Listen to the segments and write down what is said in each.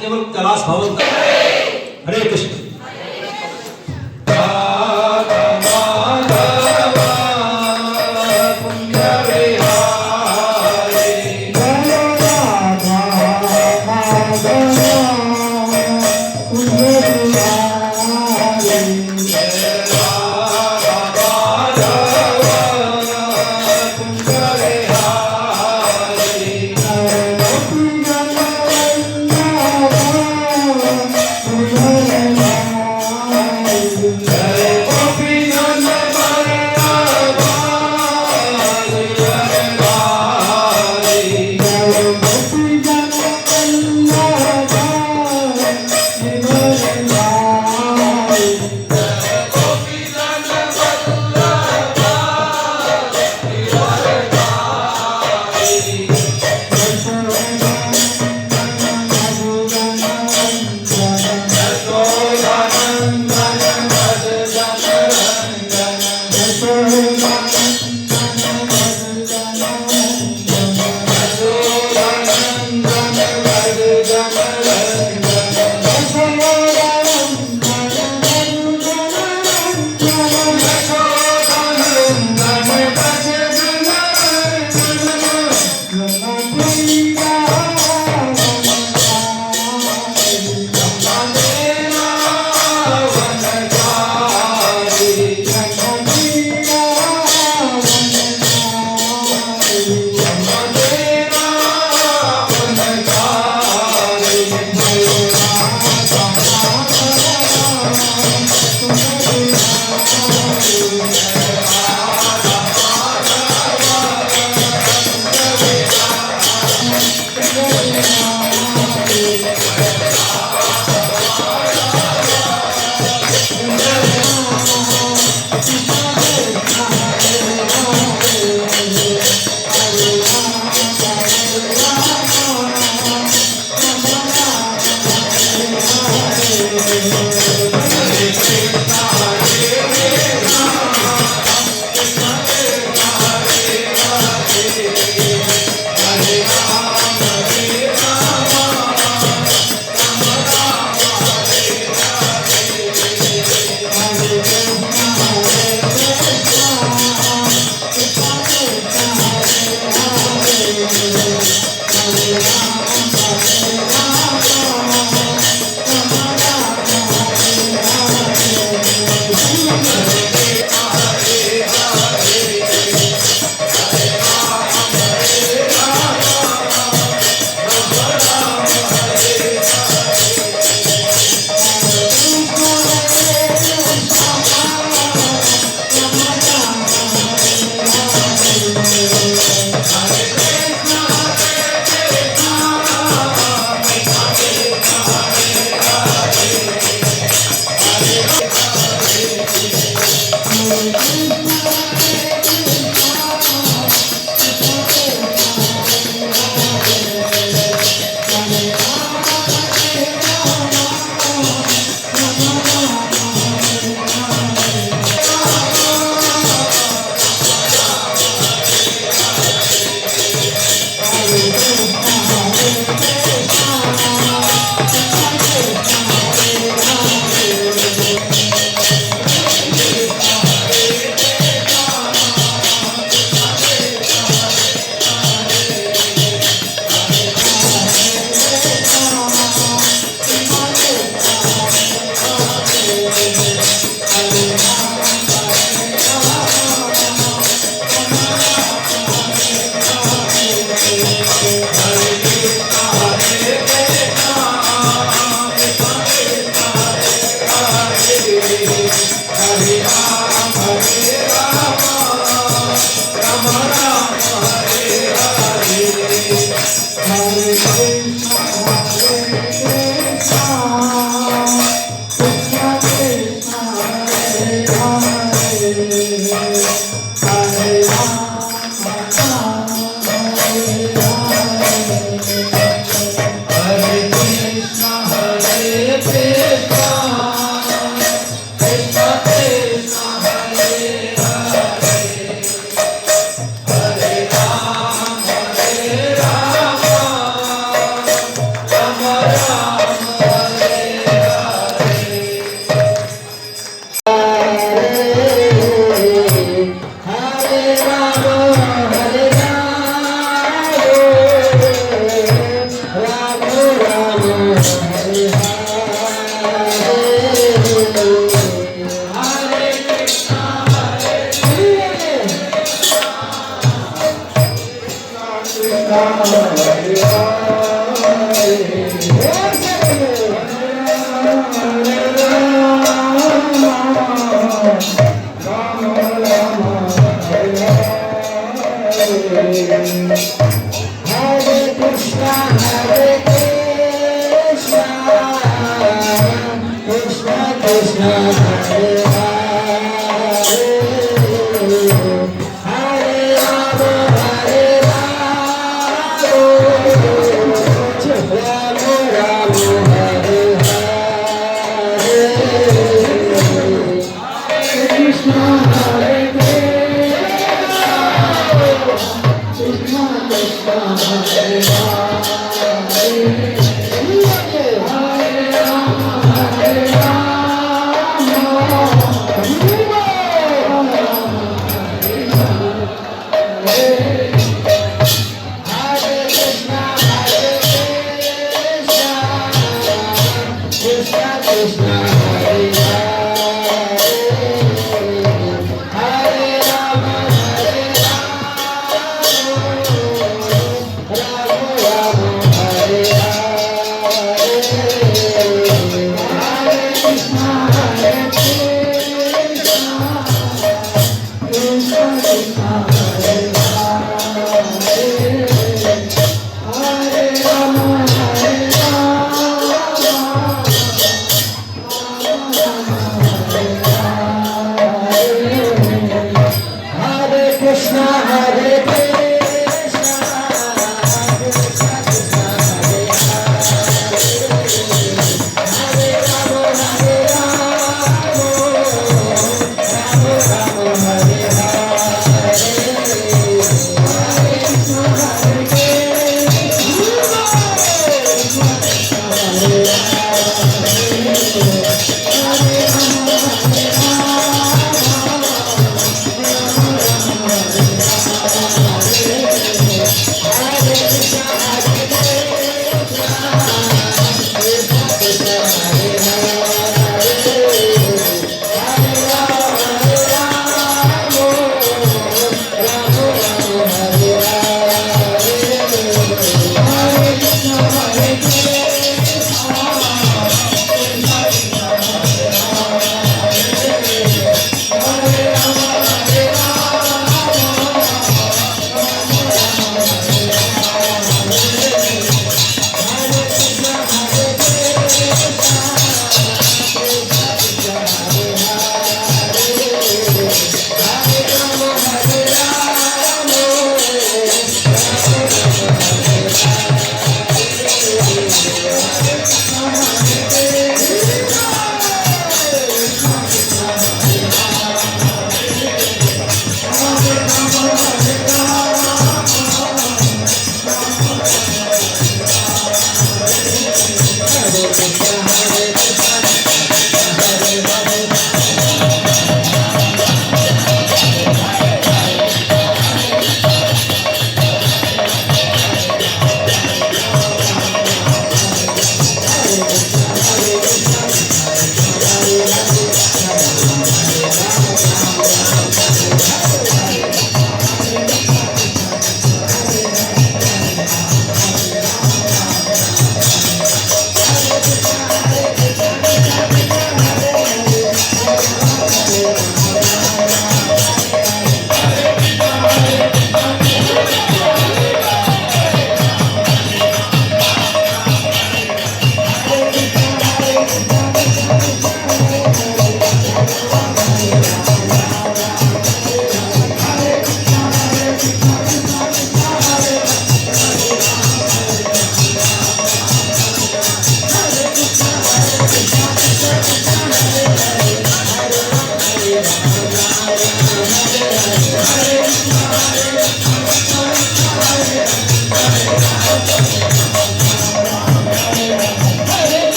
केवल कैलाश भवन तक। हरे कृष्ण।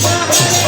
Hare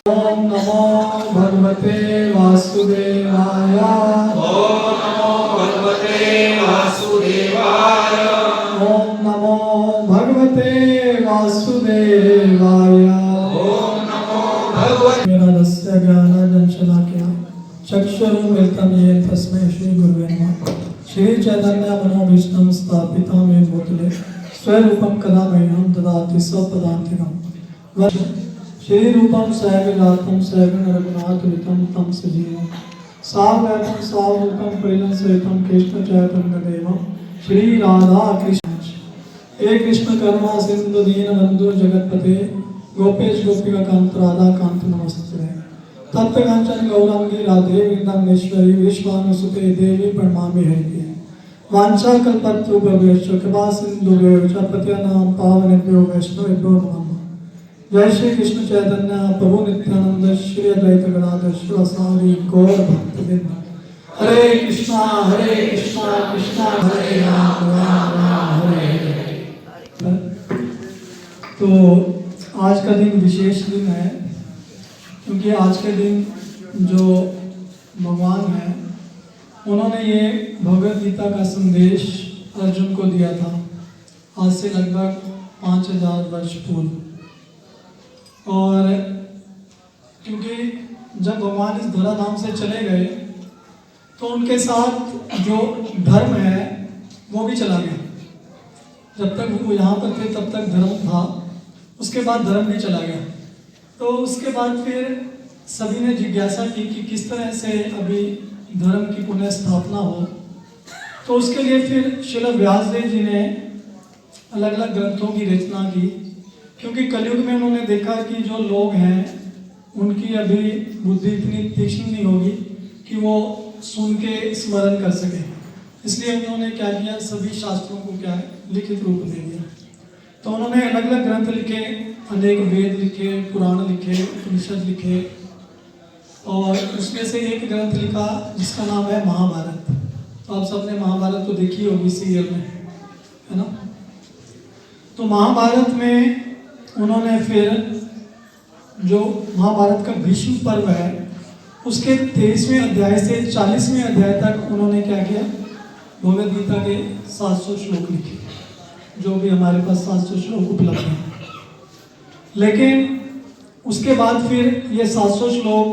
ओम नमो भगवते वासुदेवाय। ओम नमो भगवते वासुदेवाय। ओम नमो भगवते वासुदेवाय। ओम नमो भगवते। मेरा दस्य ज्ञानांजनशलाकया चक्षुरुन्मिलितं येन तस्मै श्री गुरुवे नमः। श्री चैतन्य मनोभीष्टं स्थापितं येन भूतले स्वरूपं कदा मह्यं ददाति स्वपदान्तिकम्। श्री रूपम सहगनाथम सहगन रघुनाथवितं तं सजीवं सावैतं सावरूपं परिजन सहितं कृष्ण चैतन्य देवं श्री राधा कृष्ण। हे कृष्ण करुणा सिंधु दीनबंधु जगतपते गोपेश गोपिका कांत राधा कांत नमस्ते। तप्त कांचन गौरांगी राधे वृंदावनेश्वरी विश्वानुसुते देवी प्रणमामि हरिप्रिये। वांछा कल्पतरुभ्यश्च कृपा सिंधुभ्यो च पतितानां पावनेभ्यो वैष्णवेभ्यो नमः। जय श्री कृष्ण चैतन्य प्रभु नित्यानंद श्री अद्वैत गदाधर शिवासादि गौर भक्तवृंद। हरे कृष्णा कृष्णा हरे राम राम राम हरे हरे। तो आज का दिन विशेष दिन है, क्योंकि आज के दिन जो भगवान है उन्होंने ये भगवद गीता का संदेश अर्जुन को दिया था आज से लगभग 5000 वर्ष पूर्व। और क्योंकि जब भगवान इस धरा धाम से चले गए तो उनके साथ जो धर्म है वो भी चला गया। जब तक वो यहाँ पर थे तब तक धर्म था, उसके बाद धर्म भी चला गया। तो उसके बाद फिर सभी ने जिज्ञासा की कि किस तरह से अभी धर्म की पुनः स्थापना हो। तो उसके लिए फिर श्रील व्यासदेव जी ने अलग अलग ग्रंथों की रचना की, क्योंकि कलयुग में उन्होंने देखा कि जो लोग हैं उनकी अभी बुद्धि इतनी तीक्ष्ण नहीं होगी कि वो सुन के स्मरण कर सके। इसलिए उन्होंने क्या किया, सभी शास्त्रों को क्या है लिखित रूप दे दिया। तो उन्होंने अलग अलग ग्रंथ लिखे, अनेक वेद लिखे, पुराण लिखे, उपनिषद लिखे, और उसमें से एक ग्रंथ लिखा जिसका नाम है महाभारत। तो आप सबने महाभारत तो देखी होगी सीरियल में, है ना। तो महाभारत में उन्होंने फिर जो महाभारत का भीष्म पर्व है उसके 23वें अध्याय से 40वें अध्याय तक उन्होंने क्या किया, भगवद गीता के 700 श्लोक लिखे, जो भी हमारे पास 700 श्लोक उपलब्ध हैं। लेकिन उसके बाद फिर ये 700 श्लोक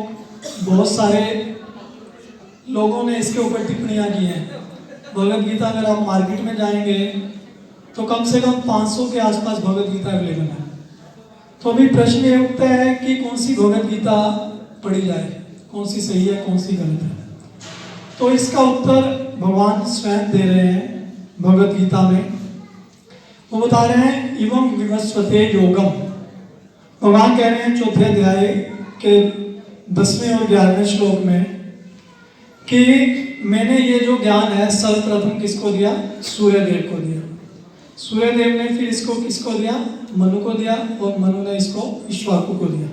बहुत सारे लोगों ने इसके ऊपर टिप्पणियाँ की हैं। भगवद गीता अगर आप मार्केट में जाएंगे तो कम से कम 500 के आसपास भगवद गीता अवेलेबल है। तो अभी प्रश्न ये उठता है कि कौन सी भगवद गीता पढ़ी जाए, कौन सी सही है, कौन सी गलत है। तो इसका उत्तर भगवान स्वयं दे रहे हैं भगवद गीता में। वो बता रहे हैं इवं विवस्वते योगम। भगवान कह रहे हैं 4थे अध्याय के 10वें और 11वें श्लोक में कि मैंने ये जो ज्ञान है सर्वप्रथम किसको दिया, सूर्यदेव को दिया। सूर्यदेव ने फिर इसको किसको दिया, मनु को दिया, और मनु ने इसको इक्ष्वाकु को दिया।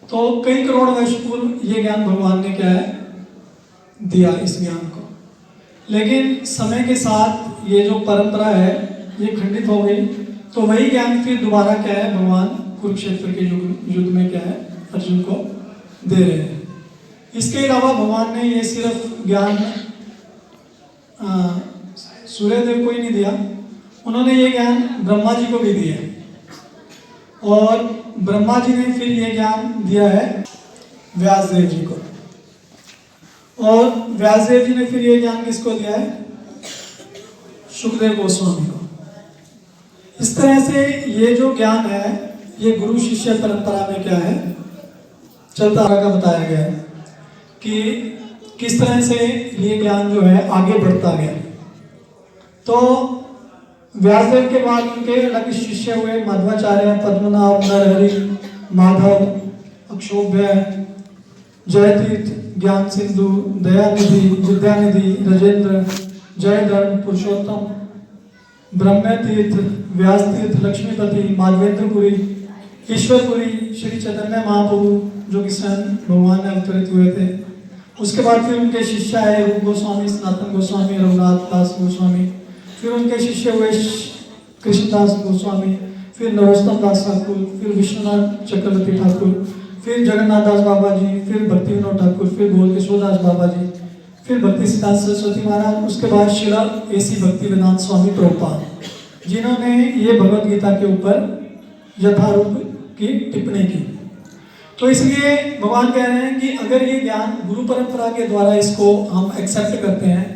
तो कई करोड़ वर्ष पूर्व ये ज्ञान भगवान ने क्या है दिया इस ज्ञान को। लेकिन समय के साथ ये जो परंपरा है ये खंडित हो गई। तो वही ज्ञान फिर दोबारा क्या है भगवान कुरुक्षेत्र के युद्ध में क्या है अर्जुन को दे रहे हैं। इसके अलावा भगवान ने ये सिर्फ ज्ञान सूर्यदेव को ही नहीं दिया, उन्होंने ये ज्ञान ब्रह्मा जी को भी दिया, और ब्रह्मा जी ने फिर ये ज्ञान दिया है व्यासदेव जी को, और व्यासदेव जी ने फिर ये ज्ञान किसको दिया है, सुखदेव गोस्वामी को। इस तरह से ये जो ज्ञान है ये गुरु शिष्य परंपरा में क्या है चलता का बताया गया है कि किस तरह से ये ज्ञान जो है आगे बढ़ता गया। तो व्यासदेव के बाद उनके अलग शिष्य हुए मध्वाचार्य, पद्मनाभ, नरहरि, माधव, अक्षोभ्य, जयतीर्थ, ज्ञान सिंधु, दयानिधि, विद्यानिधि, राजेंद्र, जयधर्म, पुरुषोत्तम, ब्रह्म तीर्थ, व्यास तीर्थ, लक्ष्मीपति, माधवेंद्रपुरी, ईश्वरपुरी, श्री चैतन्य महाप्रभु जो कि स्वयं भगवान में अवतरित हुए थे। उसके बाद फिर उनके शिष्य आए रूप गोस्वामी, सनातन गोस्वामी, रघुनाथ दास गोस्वामी। फिर उनके शिष्य हुए कृष्णदास गोस्वामी, फिर नरोत्तम दास ठाकुर, फिर विश्वनाथ चक्रवर्ती ठाकुर, फिर जगन्नाथ दास बाबा जी, फिर भक्ति विनोद ठाकुर, फिर गोल किशोर दास बाबा जी, फिर भक्ति सिद्धांत सरस्वती महाराज। उसके बाद शिला एसी भक्ति वेदांत स्वामी प्रभुपाद, जिन्होंने ये भगवत गीता के ऊपर यथारूप की टिप्पणी की। तो इसलिए भगवान कह रहे हैं कि अगर ये ज्ञान गुरु परंपरा के द्वारा इसको हम एक्सेप्ट करते हैं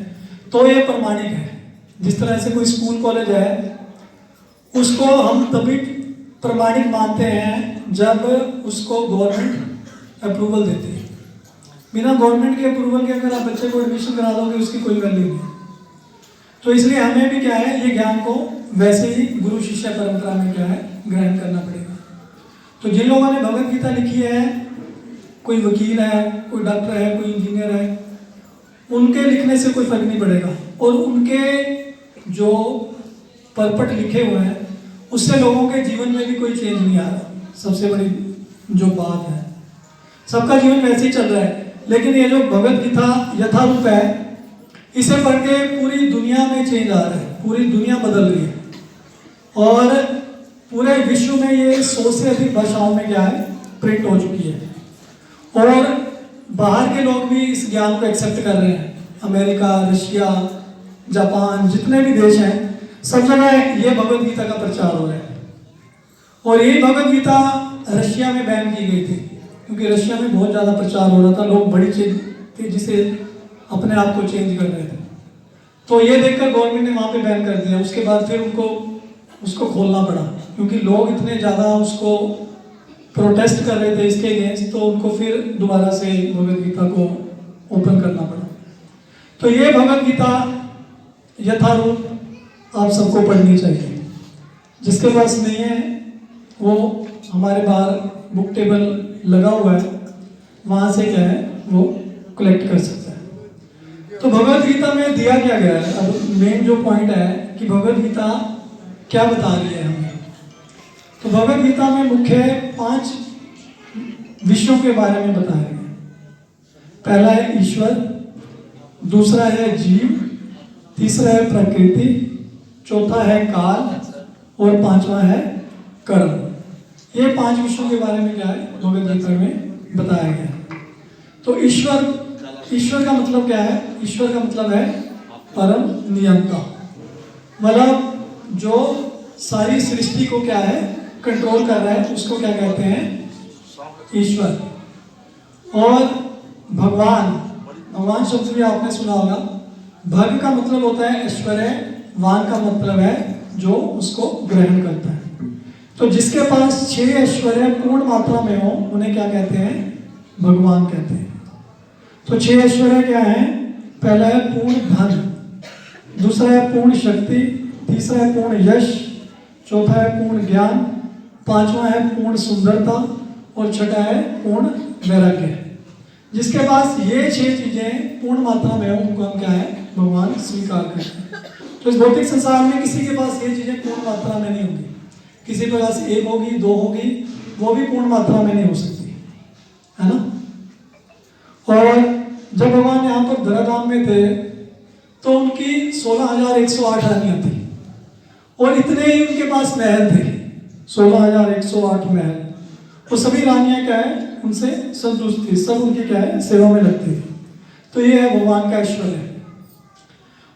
तो ये प्रमाणिक है। जिस तरह से कोई स्कूल कॉलेज है उसको हम तभी प्रमाणिक मानते हैं जब उसको गवर्नमेंट अप्रूवल देती है। बिना गवर्नमेंट के अप्रूवल के अगर आप बच्चे को एडमिशन करा दोगे उसकी कोई वैल्यू नहीं। तो इसलिए हमें भी क्या है, ये ज्ञान को वैसे ही गुरु शिष्य परंपरा में क्या है ग्रहण करना पड़ेगा। तो जिन लोगों ने भगवत गीता लिखी है, कोई वकील है, कोई डॉक्टर है, कोई इंजीनियर है, उनके लिखने से कोई फर्क नहीं पड़ेगा। और उनके जो परपट लिखे हुए हैं उससे लोगों के जीवन में भी कोई चेंज नहीं आ रहा। सबसे बड़ी जो बात है, सबका जीवन वैसे ही चल रहा है। लेकिन ये जो भगवत गीता यथारूप है, इसे पढ़ के पूरी दुनिया में चेंज आ रहा है, पूरी दुनिया बदल रही है। और पूरे विश्व में ये 100 से अधिक भाषाओं में क्या है प्रिंट हो चुकी है। और बाहर के लोग भी इस ज्ञान को एक्सेप्ट कर रहे हैं। अमेरिका, रशिया, जापान, जितने भी देश हैं, सब जगह ये भगवत गीता का प्रचार हो रहा है। और ये भगवत गीता रशिया में बैन की गई थी, क्योंकि रशिया में बहुत ज़्यादा प्रचार हो रहा था। लोग बड़ी तेजी से अपने आप को चेंज कर रहे थे। तो ये देखकर गवर्नमेंट ने वहाँ पे बैन कर दिया। उसके बाद फिर उनको उसको खोलना पड़ा, क्योंकि लोग इतने ज़्यादा उसको प्रोटेस्ट कर रहे थे इसके अगेंस्ट। तो उनको फिर दोबारा से भगवत गीता को ओपन करना पड़ा। तो ये भगवत गीता यथारूप आप सबको पढ़नी चाहिए। जिसके पास नहीं है वो हमारे बाहर बुक टेबल लगा हुआ है, वहाँ से क्या है वो कलेक्ट कर सकता है। तो भगवत गीता में दिया क्या गया है, अब मेन जो पॉइंट है कि भगवत गीता क्या बता रही है हमें। तो भगवत गीता में मुख्य 5 विषयों के बारे में बताया गया। पहला है ईश्वर, दूसरा है जीव, तीसरा है प्रकृति, चौथा है काल और 5वां है कर्म। ये 5 विषयों के बारे में क्या है भगवत गीता में बताया गया। तो ईश्वर का मतलब क्या है? ईश्वर का मतलब है परम नियंता, मतलब जो सारी सृष्टि को क्या है कंट्रोल कर रहा है, उसको क्या कहते हैं ईश्वर। और भगवान शब्द भी आपने सुना होगा। भग का मतलब होता है ऐश्वर्य, वान का मतलब है जो उसको ग्रहण करता है। तो जिसके पास 6 ऐश्वर्य पूर्ण मात्रा में हो उन्हें क्या कहते हैं? भगवान कहते हैं। तो 6 ऐश्वर्य क्या है? पहला है पूर्ण धन, दूसरा है पूर्ण शक्ति, तीसरा है पूर्ण यश, चौथा है पूर्ण ज्ञान, 5वां है पूर्ण सुंदरता और छठा है पूर्ण वैराग्य। जिसके पास ये 6 चीजें पूर्ण मात्रा में हो उनको हम क्या है भगवान स्वीकार करते हैं। तो इस भौतिक संसार में किसी के पास ये चीजें पूर्ण मात्रा में नहीं होगी। किसी के पास 1 होगी, 2 होगी, वो भी पूर्ण मात्रा में नहीं हो सकती, है ना। और जब भगवान यहाँ पर धराधाम में थे तो उनकी 16,108 रानियां थी और इतने ही उनके पास महल थे, 16,108 महल। वो सभी रानियां क्या है उनसे संतुष्ट थी, सब उनकी क्या है सेवा में लगती थी। तो ये है भगवान का ऐश्वर्य।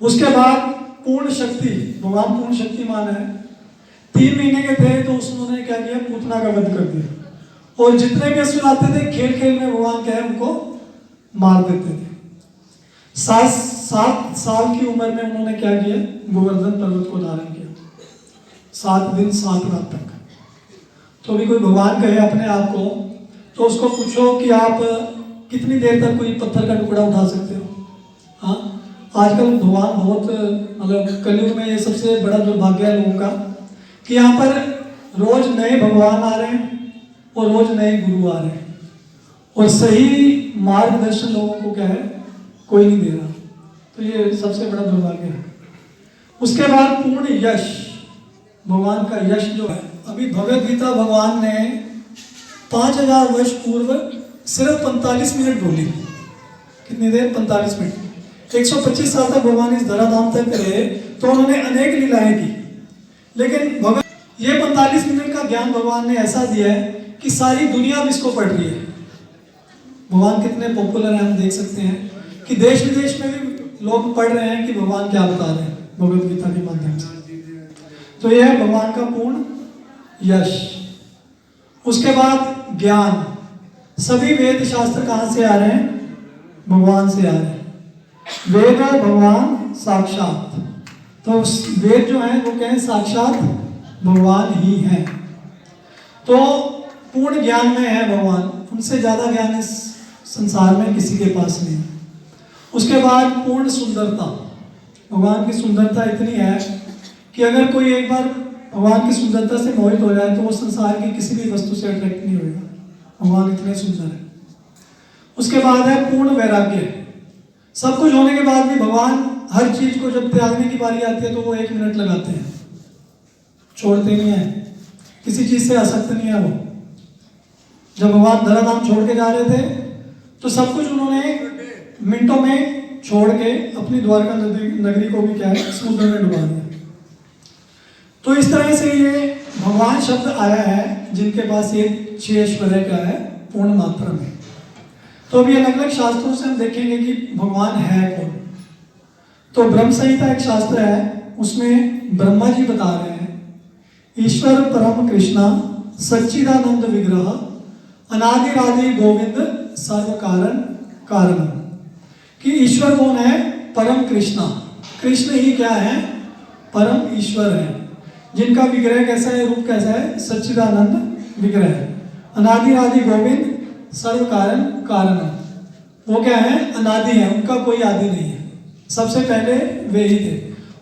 उसके बाद पूर्ण शक्ति, भगवान पूर्ण शक्तिमान है। 3 महीने के थे तो उन्होंने क्या किया, पूतना का वध कर दिया। और जितने भी असुर आते थे खेल खेल में भगवान क्या है उनको मार देते थे। 7 साल की उम्र में उन्होंने क्या किया, गोवर्धन पर्वत को धारण किया 7 दिन 7 रात तक। तो भी कोई भगवान कहे अपने आप को तो उसको पूछो कि आप कितनी देर तक कोई पत्थर का टुकड़ा उठा सकते हो। हाँ, आजकल भगवान बहुत मतलब कलयुग में ये सबसे बड़ा दुर्भाग्य है लोगों का कि यहाँ पर रोज नए भगवान आ रहे हैं और रोज नए गुरु आ रहे हैं और सही मार्गदर्शन लोगों को क्या है कोई नहीं दे रहा। तो ये सबसे बड़ा दुर्भाग्य है। उसके बाद पूर्ण यश, भगवान का यश जो है। अभी भगवद गीता भगवान ने 5000 वर्ष पूर्व सिर्फ 45 मिनट बोली। कितनी देर? 45 मिनट। 125 साल तक भगवान इस धराधाम तक रहे तो उन्होंने अनेक लीलाएं की, लेकिन भगवान ये 45 मिनट का ज्ञान भगवान ने ऐसा दिया है कि सारी दुनिया अब इसको पढ़ रही है। भगवान कितने पॉपुलर हैं, हम देख सकते हैं कि देश विदेश में भी लोग पढ़ रहे हैं कि भगवान क्या बता रहे हैं भगवद गीता के माध्यम से। तो यह है भगवान का पूर्ण यश। उसके बाद ज्ञान। सभी वेद शास्त्र कहाँ से आ रहे हैं? भगवान से आ रहे हैं। वेद है भगवान साक्षात, तो वेद जो है वो क्या है? साक्षात भगवान ही है। तो पूर्ण ज्ञान में है भगवान, उनसे ज्यादा ज्ञान इस संसार में किसी के पास नहीं। उसके बाद पूर्ण सुंदरता। भगवान की सुंदरता इतनी है कि अगर कोई एक बार भगवान की सुंदरता से मोहित हो जाए तो वो संसार की किसी भी वस्तु से अट्रैक्ट नहीं होगा। भगवान इतने सुंदर है। उसके बाद है पूर्ण वैराग्य। सब कुछ होने के बाद भी भगवान हर चीज को जब त्यागने की बारी आती है तो वो 1 मिनट लगाते हैं, छोड़ते नहीं है, किसी चीज से आसक्त नहीं है वो। जब भगवान धराधाम छोड़ के जा रहे थे तो सब कुछ उन्होंने मिनटों में छोड़ के अपनी द्वारका नगरी को भी क्या है? समुद्र में डुबा दिया। तो इस तरह से ये भगवान शब्द आया है जिनके पास ये 6 ऐश्वर्य क्या है? पूर्ण मात्रा में। तो अभी अलग अलग शास्त्रों से हम देखेंगे कि भगवान है कौन। तो ब्रह्म संहिता एक शास्त्र है, उसमें ब्रह्मा जी बता रहे हैं ईश्वर परम कृष्णा सच्चिदानंद विग्रह अनादिरादि गोविंद सर्व कारण कारण। कि ईश्वर कौन है? परम कृष्णा। कृष्ण ही क्या है? परम ईश्वर है, जिनका विग्रह कैसा है? रूप कैसा है? सच्चिदानंद विग्रह। अनादिरादि गोविंद सर्व कारण कारण। वो क्या है? अनादि है, उनका कोई आदि नहीं है, सबसे पहले वे ही थे,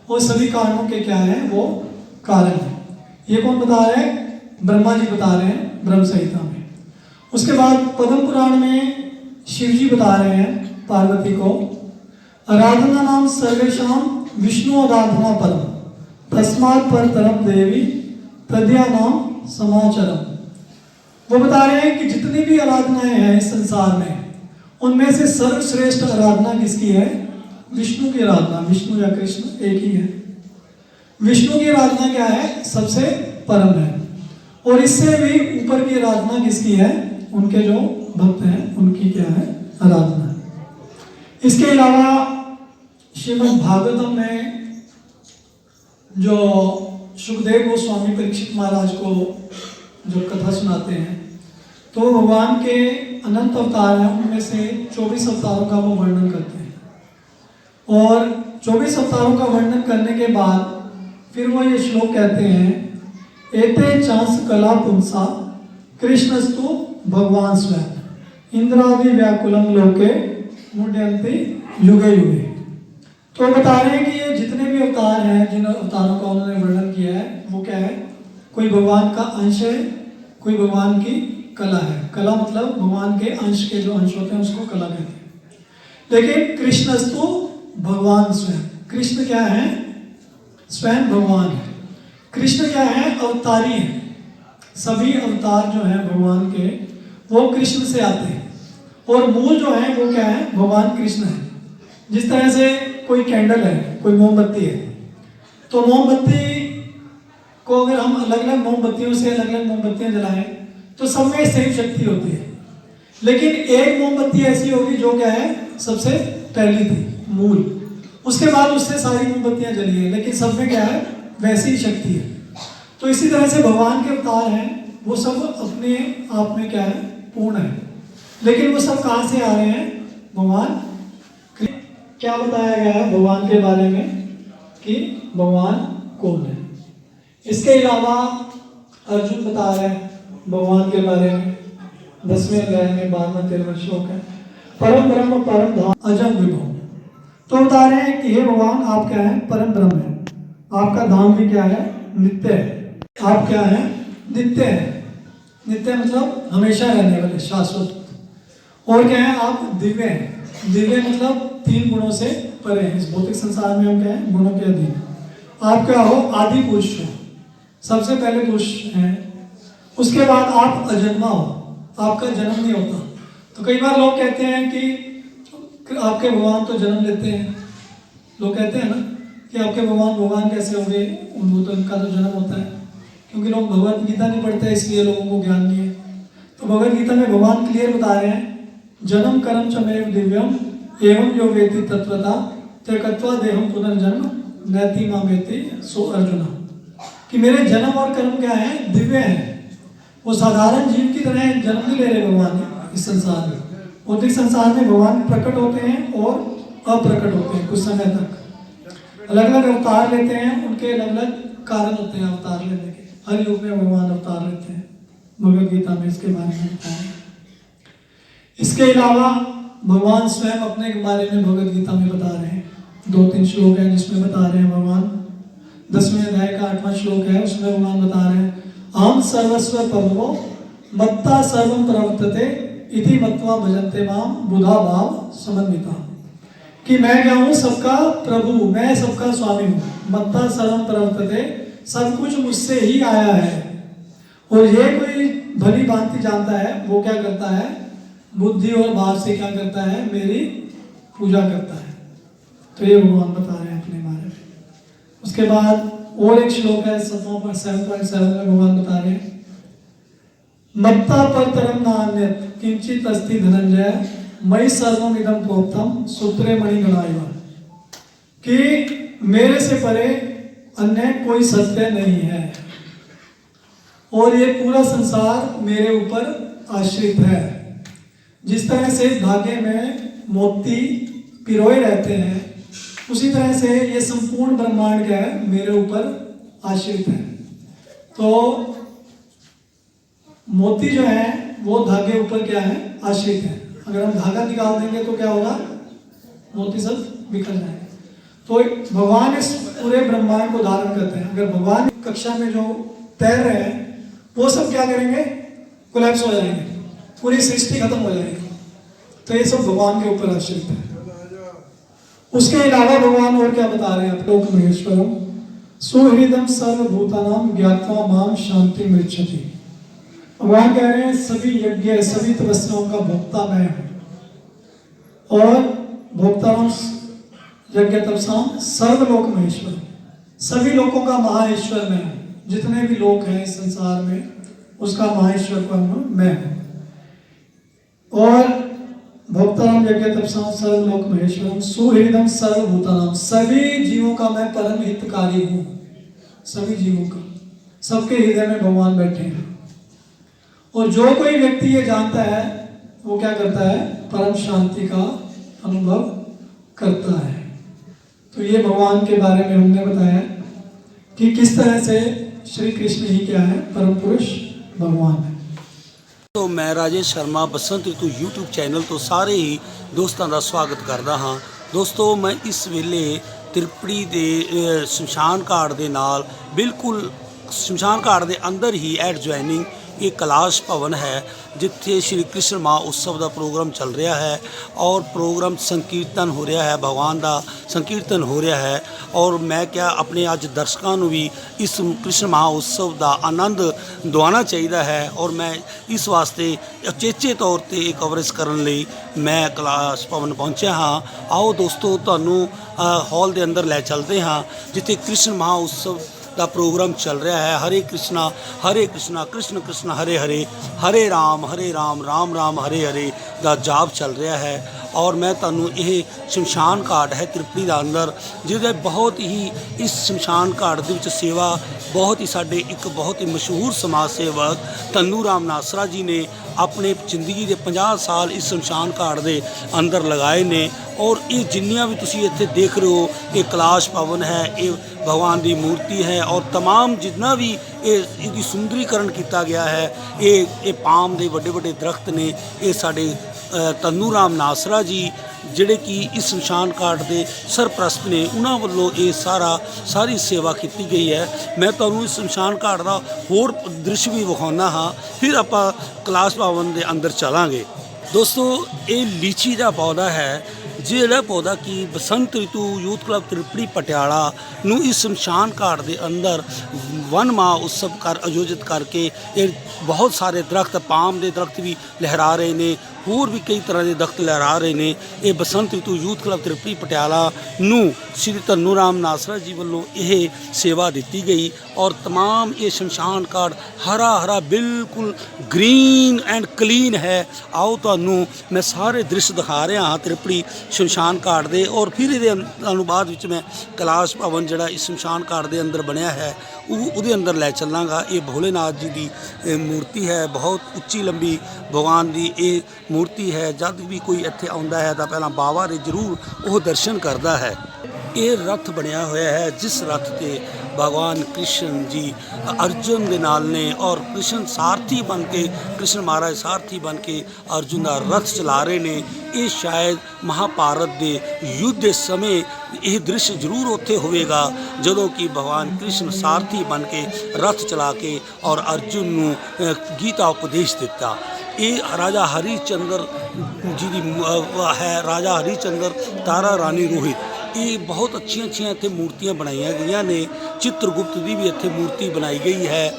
वो सभी कारणों के क्या है? वो कारण है। ये कौन बता रहे हैं? ब्रह्मा जी बता रहे हैं ब्रह्म संहिता में। उसके बाद पद्म पुराण में शिव जी बता रहे हैं पार्वती को आराधना नाम सर्वेशाम विष्णु आराधना परम तस्मात् पर तरम देवी तद्या नाम समाचरम। वो बता रहे हैं कि जितनी भी आराधनाएं हैं इस संसार में उनमें से सर्वश्रेष्ठ आराधना किसकी है? विष्णु की आराधना। विष्णु या कृष्ण एक ही है। विष्णु की आराधना क्या है? सबसे परम है। और इससे भी ऊपर की आराधना किसकी है? उनके जो भक्त हैं उनकी क्या है? आराधना। इसके अलावा श्रीमद् भागवतम में जो सुखदेव गोस्वामी परीक्षित महाराज को जो कथा सुनाते हैं तो भगवान के अनंत अवतार हैं, उनमें से 24 अवतारों का वो वर्णन करते हैं। और 24 अवतारों का वर्णन करने के बाद फिर वो ये श्लोक कहते हैं एते चांस कला पुंसा कृष्णस्तु भगवान स्वयं इंद्रादि व्याकुलम लोके मुड्यन्ति युगे युगे। तो बता रहे हैं कि ये जितने भी अवतार हैं, जिन अवतारों का उन्होंने वर्णन किया है वो क्या है? कोई भगवान का अंश है, कोई भगवान की कला है। कला मतलब भगवान के अंश के जो अंश होते हैं उसको कला कहते हैं। लेकिन कृष्णस्तु भगवान स्वयं। कृष्ण क्या है? स्वयं भगवान है। कृष्ण क्या है? अवतारी है। सभी अवतार जो हैं भगवान के वो कृष्ण से आते हैं और मूल जो है वो क्या है? भगवान कृष्ण है। जिस तरह से कोई कैंडल है, कोई मोमबत्ती है, तो मोमबत्ती को अगर हम अलग अलग मोमबत्तियों से अलग अलग मोमबत्तियां जलाएं तो सब में सेम शक्ति होती है, लेकिन एक मोमबत्ती ऐसी होगी जो क्या है? सबसे पहली थी, मूल। उसके बाद उससे सारी मोमबत्तियां जली है, लेकिन सब में क्या है? वैसी ही शक्ति है। तो इसी तरह से भगवान के अवतार हैं वो सब अपने आप में क्या है? पूर्ण है। लेकिन वो सब कहाँ से आ रहे हैं? भगवान। क्या बताया गया है भगवान के बारे में कि भगवान कौन है? इसके अलावा अर्जुन बता रहे हैं भगवान के बारे में 10वें अध्याय में 12-13 श्लोक है परम ब्रह्म परम धाम अजम विभव। तो बता रहे हैं कि हे भगवान आप क्या है? परम ब्रह्म है। आपका धाम भी क्या है? नित्य है। आप क्या है? नित्य है। नित्य मतलब हमेशा रहने वाले, शाश्वत। और क्या है? आप दिव्य हैं। दिव्य मतलब 3 गुणों से परे हैं। इस भौतिक संसार में हम क्या है? गुणों के अधीन। आप क्या हो, आदि पुरुष हो, सबसे पहले पुरुष हैं। उसके बाद आप अजन्मा हो, आपका जन्म नहीं होता। तो कई बार लोग कहते हैं कि आपके भगवान तो जन्म लेते हैं, लोग कहते हैं ना कि आपके भगवान कैसे होंगे, उनका तो जन्म होता है। क्योंकि लोग भगवत गीता नहीं पढ़ते, इसलिए लोगों को ज्ञान नहीं है। तो भगवत गीता में भगवान क्लियर बता रहे हैं, जन्म कर्म चमेव दिव्यम एवं यो वेति तत्वता त्यक्त्वा देहम पुनर्जन्म नैति मामेति सो अर्जुना। कि मेरे जन्म और कर्म क्या है, दिव्य है। वो साधारण जीव की तरह जन्म नहीं ले रहे भगवान इस संसार में। भौतिक संसार में भगवान प्रकट होते हैं और अप्रकट होते हैं कुछ समय तक, अलग अलग अवतार लेते हैं, उनके अलग अलग कारण होते हैं अवतार लेने के। हर युग में भगवान अवतार लेते हैं, भगवत गीता में इसके बारे में बताया। इसके अलावा भगवान स्वयं अपने के बारे में भगवत गीता में बता रहे हैं। 2-3 श्लोक हैं जिसमें बता रहे हैं भगवान। 10वें अध्याय का 8वां श्लोक है, उसमें भगवान बता रहे हैं, अहम सर्वस्व प्रभवो मत्ता सर्वं प्रवर्तते इति मत्वा भजन्ते माम बुधा भाव समन्विता। कि मैं क्या हूँ, सबका प्रभु, मैं सबका स्वामी हूँ। मत्ता सर्वं प्रवर्तते, सब कुछ मुझसे ही आया है। और ये कोई भली भांति जानता है, वो क्या करता है, बुद्धि और भाव से क्या करता है, मेरी पूजा करता है। तो ये भगवान बता रहे हैं अपने बारे में। उसके बाद और एक श्लोक है 7.7 में भगवान बता रहे हैं, मत्ता पर तरम नान्यत किंचित अस्ति धनंजय मई सर्वम इदम प्रोक्तम सूत्रे मणि गणाइवा। कि मेरे से परे अन्य कोई सत्य नहीं है और ये पूरा संसार मेरे ऊपर आश्रित है। जिस तरह से धागे में मोती पिरोए रहते हैं, उसी तरह से ये संपूर्ण ब्रह्मांड क्या है, मेरे ऊपर आश्रित है। तो मोती जो है वो धागे ऊपर क्या है, आश्रित है। अगर हम धागा निकाल देंगे तो क्या होगा, मोती सब बिखर जाएंगे। तो भगवान इस पूरे ब्रह्मांड को धारण करते हैं। अगर भगवान कक्षा में जो तैर रहे हैं वो सब क्या करेंगे, कोलैप्स हो जाएंगे, पूरी सृष्टि खत्म हो जाएगी। तो ये सब भगवान के ऊपर आश्रित है। उसके अलावा भगवान और क्या बता रहे हैं, लोक महेश्वरम सुहृदम सर्वभूतानाम ज्ञात्वा माम शांति मृच्छति। भगवान कह रहे हैं सभी यज्ञ सभी तपस्याओं का भोक्ता मैं हूं और भोक्ताराम यज्ञ तपसाम सर्वलोक महेश्वर, सभी लोकों का महाईश्वर मैं हूं। जितने भी लोक हैं इस संसार में उसका महाईश्वर मैं हूं। और भोक्ताराम यज्ञ तपसाम सर्वलोक महेश्वरम सुहृदम सर्वभूतानाम, सभी जीवों का मैं परम हितकारी हूं। सभी जीवों का, सबके हृदय में भगवान बैठे हैं। और जो कोई व्यक्ति ये जानता है वो क्या करता है, परम शांति का अनुभव करता है। तो ये भगवान के बारे में हमने बताया कि किस तरह से श्री कृष्ण ही क्या है, परम पुरुष भगवान है। तो मैं राजेश शर्मा बसंत ऋतु यूट्यूब चैनल तो सारे ही दोस्तों का स्वागत करता हाँ। दोस्तों मैं इस वेले त्रिपड़ी के शमशान घाट के नाल बिल्कुल शमशान घाट के अंदर ही एडजॉइनिंग एक कैलाश भवन है जिथे श्री कृष्ण महोत्सव का प्रोग्राम चल रहा है और प्रोग्राम संकीर्तन हो रहा है, भगवान का संकीर्तन हो रहा है। और मैं क्या अपने अज दर्शकों को भी इस कृष्ण महोत्सव का आनंद दिवाना चाहिए है और मैं इस वास्ते अचेचे तौर पर कवरेज करने लई मैं कैलाश भवन पहुंचा हाँ। आओ दोस्तों तुहानू हॉल के अंदर लै चलते हाँ जिथे कृष्ण महोत्सव का प्रोग्राम चल रहा है। हरे कृष्णा कृष्ण कृष्ण हरे हरे, हरे राम राम राम हरे हरे का जाप चल रहा है। और मैं तुहानू ये शमशान घाट है त्रिपड़ी के अंदर जिहदे बहुत ही इस शमशान घाट दे विच सेवा बहुत ही साडे एक बहुत ही मशहूर समाज सेवक तन्नू राम नासरा जी ने अपने जिंदगी के 50 साल इस शमशान घाट के अंदर लगाए ने। और ये जिन्नियां भी तुसीं इत्थे देख रहे हो ये कैलाश भवन है, ये भगवान की मूर्ति है और तमाम जितना भी ये सुंदरीकरण किया गया है, ये पाम के बड़े बड़े दरख्त ने, ये साडे तन्नू राम नासरा जी जिहड़े कि इस शमशान घाट के सरप्रस्त ने, उन्होंने वालों ये सारी सेवा की गई है। मैं तुहानू इस शमशान घाट का होर दृश्य भी विखाउणा हाँ, फिर आप कैलाश भवन के अंदर चलांगे। दोस्तों ये लीची का पौधा है ਜਿਹੜਾ ਪੌਦਾ ਕਿ ਬਸੰਤ ਰਿਤੂ ਯੂਥ ਕਲੱਬ ਤ੍ਰਿਪੜੀ ਪਟਿਆਲਾ ਨੂੰ ਇਸ ਸ਼ਮਸ਼ਾਨ ਘਾਟ ਦੇ ਅੰਦਰ ਵਨ ਮਹਾ ਉਤਸਵ ਆਯੋਜਿਤ ਕਰਕੇ ਇਹ ਬਹੁਤ ਸਾਰੇ ਦਰਖਤ, ਪਾਮ ਦੇ ਦਰਖਤ ਵੀ ਲਹਿਰਾ ਰਹੇ ਨੇ, ਹੋਰ ਵੀ ਕਈ ਤਰ੍ਹਾਂ ਦੇ ਦਰਖਤ ਲਹਿਰਾ ਰਹੇ ਨੇ। ਇਹ ਬਸੰਤ ਰਿਤੂ ਯੂਥ ਕਲੱਬ ਤ੍ਰਿਪੜੀ ਪਟਿਆਲਾ ਨੂੰ ਸ਼੍ਰੀ ਧੰਨੂ ਰਾਮ ਨਾਸਰਾ ਜੀ ਵੱਲੋਂ ਇਹ ਸੇਵਾ ਦਿੱਤੀ ਗਈ ਔਰ तमाम ਇਹ ਸ਼ਮਸ਼ਾਨ ਘਾਟ ਹਰਾ ਹਰਾ ਬਿਲਕੁਲ ਗ੍ਰੀਨ ਐਂਡ ਕਲੀਨ ਹੈ। ਆਓ ਤੁਹਾਨੂੰ ਮੈਂ ਸਾਰੇ ਦ੍ਰਿਸ਼ ਦਿਖਾ ਰਿਹਾ ਹਾਂ ਤ੍ਰਿਪੜੀ ਸ਼ਮਸ਼ਾਨ ਘਾਟ ਦੇ, ਔਰ ਫਿਰ ਇਹਦੇ ਤੁਹਾਨੂੰ ਬਾਅਦ ਵਿੱਚ ਮੈਂ ਕੈਲਾਸ਼ ਭਵਨ ਜਿਹੜਾ ਇਸ ਸ਼ਮਸ਼ਾਨ ਘਾਟ ਦੇ ਅੰਦਰ ਬਣਿਆ ਹੈ ਉਹਦੇ ਅੰਦਰ ਲੈ ਚੱਲਾਂਗਾ। ਇਹ ਭੋਲੇਨਾਥ ਜੀ ਦੀ ਮੂਰਤੀ ਹੈ, ਬਹੁਤ ਉੱਚੀ ਲੰਬੀ ਭਗਵਾਨ ਦੀ ਇਹ ਮੂਰਤੀ ਹੈ। ਜਦ ਵੀ ਕੋਈ ਇੱਥੇ ਆਉਂਦਾ ਹੈ ਤਾਂ ਪਹਿਲਾਂ ਬਾਬਾ ਦੇ ਜ਼ਰੂਰ ਉਹ ਦਰਸ਼ਨ ਕਰਦਾ ਹੈ। ਇਹ ਰੱਥ ਬਣਿਆ ਹੋਇਆ ਹੈ ਜਿਸ ਰੱਥ ਤੇ ਭਗਵਾਨ ਕ੍ਰਿਸ਼ਨ ਜੀ ਅਰਜੁਨ ਦੇ ਨਾਲ ਨੇ ਔਰ ਕ੍ਰਿਸ਼ਨ ਸਾਰਥੀ ਬਣ ਕੇ, ਕ੍ਰਿਸ਼ਨ ਮਹਾਰਾਜ ਸਾਰਥੀ ਬਣ ਕੇ ਅਰਜੁਨ ਦਾ ਰੱਥ ਚਲਾ ਰਹੇ ਨੇ। ਇਹ ਸ਼ਾਇਦ ਮਹਾਭਾਰਤ ਦੇ ਯੁੱਧ ਦੇ ਸਮੇਂ ਇਹ ਦ੍ਰਿਸ਼ ਜ਼ਰੂਰ ਉੱਥੇ ਹੋਵੇਗਾ ਜਦੋਂ ਕਿ ਭਗਵਾਨ ਕ੍ਰਿਸ਼ਨ ਸਾਰਥੀ ਬਣ ਕੇ ਰੱਥ ਚਲਾ ਕੇ ਔਰ ਅਰਜੁਨ ਨੂੰ ਗੀਤਾ ਉਪਦੇਸ਼ ਦਿੱਤਾ। ਇਹ ਰਾਜਾ ਹਰੀ ਚੰਦਰ ਜੀ ਦੀ ਹੈ, ਰਾਜਾ ਹਰੀ ਚੰਦਰ ਤਾਰਾ ਰਾਣੀ ਰੋਹਿਤ। ਇਹ ਬਹੁਤ ਅੱਛੀਆਂ ਇੱਥੇ ਮੂਰਤੀਆਂ ਬਣਾਈਆਂ ਗਈਆਂ ਨੇ। ਚਿੱਤਰਗੁਪਤ ਦੀ ਵੀ ਇੱਥੇ ਮੂਰਤੀ ਬਣਾਈ ਗਈ ਹੈ।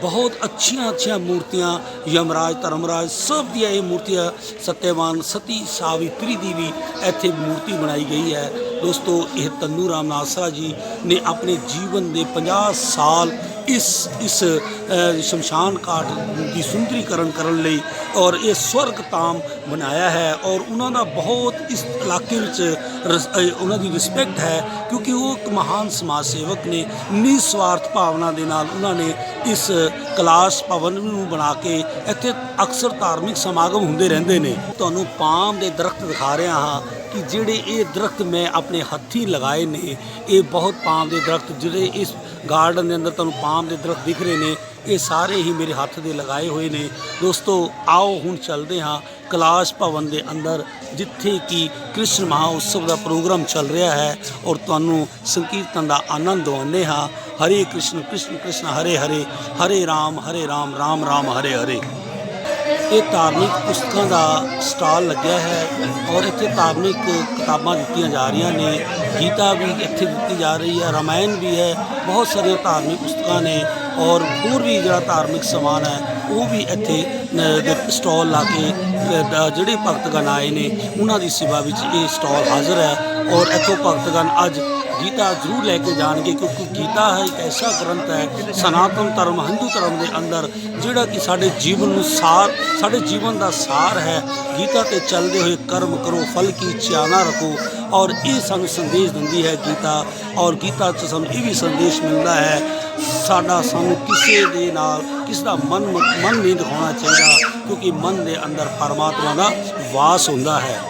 ਬਹੁਤ ਅੱਛੀਆਂ ਮੂਰਤੀਆਂ, ਯਮਰਾਜ ਧਰਮਰਾਜ ਸਭ ਦੀਆਂ ਇਹ ਮੂਰਤੀਆਂ, ਸਤਿਆਵਾਨ ਸਤੀ ਸਾਵਿਤਰੀ ਦੀ ਵੀ ਇੱਥੇ ਮੂਰਤੀ ਬਣਾਈ ਗਈ ਹੈ। ਦੋਸਤੋ, ਇਹ ਧੰਨੂ ਰਾਮ ਨਾਸਰਾ ਜੀ ਨੇ ਆਪਣੇ ਜੀਵਨ ਦੇ 50 ਸਾਲ ਇਸ ਸ਼ਮਸ਼ਾਨ ਘਾਟ ਦੀ ਸੁੰਦਰੀਕਰਨ ਕਰਨ ਲਈ ਔਰ ਇਹ ਸਵਰਗ ਧਾਮ ਬਣਾਇਆ ਹੈ ਔਰ ਉਹਨਾਂ ਦਾ ਬਹੁਤ ਇਸ ਇਲਾਕੇ ਵਿੱਚ ਉਹਨਾਂ ਦੀ ਰਿਸਪੈਕਟ ਹੈ ਕਿਉਂਕਿ ਉਹ ਇੱਕ ਮਹਾਨ ਸਮਾਜ ਸੇਵਕ ਨੇ। ਨਿਸਵਾਰਥ ਭਾਵਨਾ ਦੇ ਨਾਲ ਉਹਨਾਂ ਨੇ ਇਸ ਕੈਲਾਸ਼ ਭਵਨ ਨੂੰ ਬਣਾ ਕੇ ਇੱਥੇ ਅਕਸਰ ਧਾਰਮਿਕ ਸਮਾਗਮ ਹੁੰਦੇ ਰਹਿੰਦੇ ਨੇ। ਤੁਹਾਨੂੰ ਪਾਮ ਦੇ ਦਰਖਤ ਦਿਖਾ ਰਿਹਾ ਹਾਂ ਕਿ ਜਿਹੜੇ ਇਹ ਦਰਖਤ ਮੈਂ ਆਪਣੇ ਹੱਥੀਂ ਲਗਾਏ ਨੇ। ਇਹ ਬਹੁਤ ਪਾਮ ਦੇ ਦਰਖਤ ਜਿਹੜੇ ਇਸ ਗਾਰਡਨ ਦੇ ਅੰਦਰ ਤੁਹਾਨੂੰ ਪਾਮ ਦੇ ਦਰਖਤ ਦਿਖ ਰਹੇ ਨੇ, ਇਹ ਸਾਰੇ ਹੀ ਮੇਰੇ ਹੱਥ ਦੇ ਲਗਾਏ ਹੋਏ ਨੇ। ਦੋਸਤੋ, ਆਓ ਹੁਣ ਚੱਲਦੇ ਹਾਂ ਕੈਲਾਸ਼ ਭਵਨ ਦੇ ਅੰਦਰ ਜਿੱਥੇ ਕਿ ਕ੍ਰਿਸ਼ਨ ਮਹਾ ਉਤਸਵ ਦਾ ਪ੍ਰੋਗਰਾਮ ਚੱਲ ਰਿਹਾ ਹੈ ਔਰ ਤੁਹਾਨੂੰ ਸੰਕੀਰਤਨ ਦਾ ਆਨੰਦ ਦਿਵਾਉਂਦੇ ਹਾਂ। ਹਰੇ ਕ੍ਰਿਸ਼ਨ ਕ੍ਰਿਸ਼ਨ ਕ੍ਰਿਸ਼ਨ ਹਰੇ ਹਰੇ, ਹਰੇ ਰਾਮ ਰਾਮ ਰਾਮ ਹਰੇ ਹਰੇ। ਇਹ ਧਾਰਮਿਕ ਪੁਸਤਕਾਂ ਦਾ ਸਟਾਲ ਲੱਗਿਆ ਹੈ ਔਰ ਇੱਥੇ ਧਾਰਮਿਕ ਕਿਤਾਬਾਂ ਦਿੱਤੀਆਂ ਜਾ ਰਹੀਆਂ ਨੇ। ਗੀਤਾ ਵੀ ਇੱਥੇ ਦਿੱਤੀ ਜਾ ਰਹੀ ਹੈ, ਰਾਮਾਇਣ ਵੀ ਹੈ, ਬਹੁਤ ਸਾਰੀਆਂ ਧਾਰਮਿਕ ਪੁਸਤਕਾਂ ਨੇ ਔਰ ਹੋਰ ਵੀ ਜਿਹੜਾ ਧਾਰਮਿਕ ਸਮਾਨ ਹੈ ਉਹ ਵੀ ਇੱਥੇ ਸਟਾਲ ਲਾ ਕੇ ਜਿਹੜੇ ਭਗਤਗਣ ਆਏ ਨੇ ਉਹਨਾਂ ਦੀ ਸੇਵਾ ਵਿੱਚ ਇਹ ਸਟਾਲ ਹਾਜ਼ਰ ਹੈ ਔਰ ਇੱਥੋਂ ਭਗਤਗਣ ਅੱਜ ਗੀਤਾ ਜ਼ਰੂਰ ਲੈ ਕੇ ਜਾਣਗੇ ਕਿਉਂਕਿ ਗੀਤਾ ਹੈ ਇੱਕ ਐਸਾ ਗ੍ਰੰਥ ਹੈ ਸਨਾਤਨ ਧਰਮ, ਹਿੰਦੂ ਧਰਮ ਦੇ ਅੰਦਰ ਜਿਹੜਾ ਕਿ ਸਾਡੇ ਜੀਵਨ ਨੂੰ ਸਾਡੇ ਜੀਵਨ ਦਾ ਸਾਰ ਹੈ। ਗੀਤਾ ਤੇ ਚੱਲਦੇ ਹੋਏ ਕਰਮ ਕਰੋ, ਫਲ ਕੀ ਇੱਛਾ ਨਾ ਰੱਖੋ ਔਰ ਇਹ ਸਾਨੂੰ ਸੰਦੇਸ਼ ਦਿੰਦੀ ਹੈ ਗੀਤਾ। ਔਰ ਗੀਤਾ 'ਚ ਸਾਨੂੰ ਇਹ ਵੀ ਸੰਦੇਸ਼ ਮਿਲਦਾ ਹੈ ਸਾਨੂੰ ਕਿਸੇ ਦੇ ਨਾਲ ਕਿਸ ਦਾ ਮਨ ਨਹੀਂ ਦਿਖਾਉਣਾ ਚਾਹੀਦਾ ਕਿਉਂਕਿ ਮਨ ਦੇ ਅੰਦਰ ਪਰਮਾਤਮਾ ਦਾ ਵਾਸ ਹੁੰਦਾ ਹੈ।